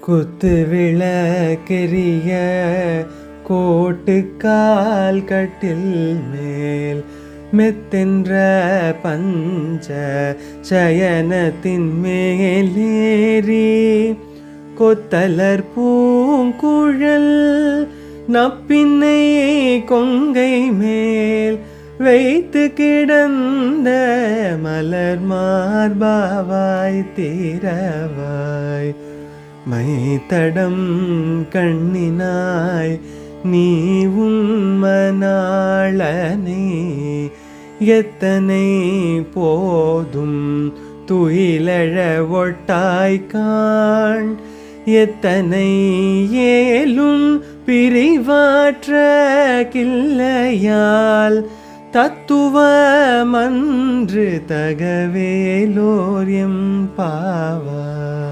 குத்து விளக்கெரிய கோட்டுக்கால் கட்டில் மேல் மெத்தென்ற பஞ்ச சயனத்தின் மேலேறி கொத்தலர் பூங்குழல் நப்பின்னை கொங்கை மேல் வைத்து கிடந்த மலர் மார்பாவாய் தீரவாய் மைத்தடம் கண்ணினாய் நீ உன்மனாளனே எத்தனை போதும் துயிலழ ஒட்டாய்கான் எத்தனை ஏலும் பிரிவாற்ற கில்லையால் தத்துவமன்று தகவேலோர் எம் பாவாய்.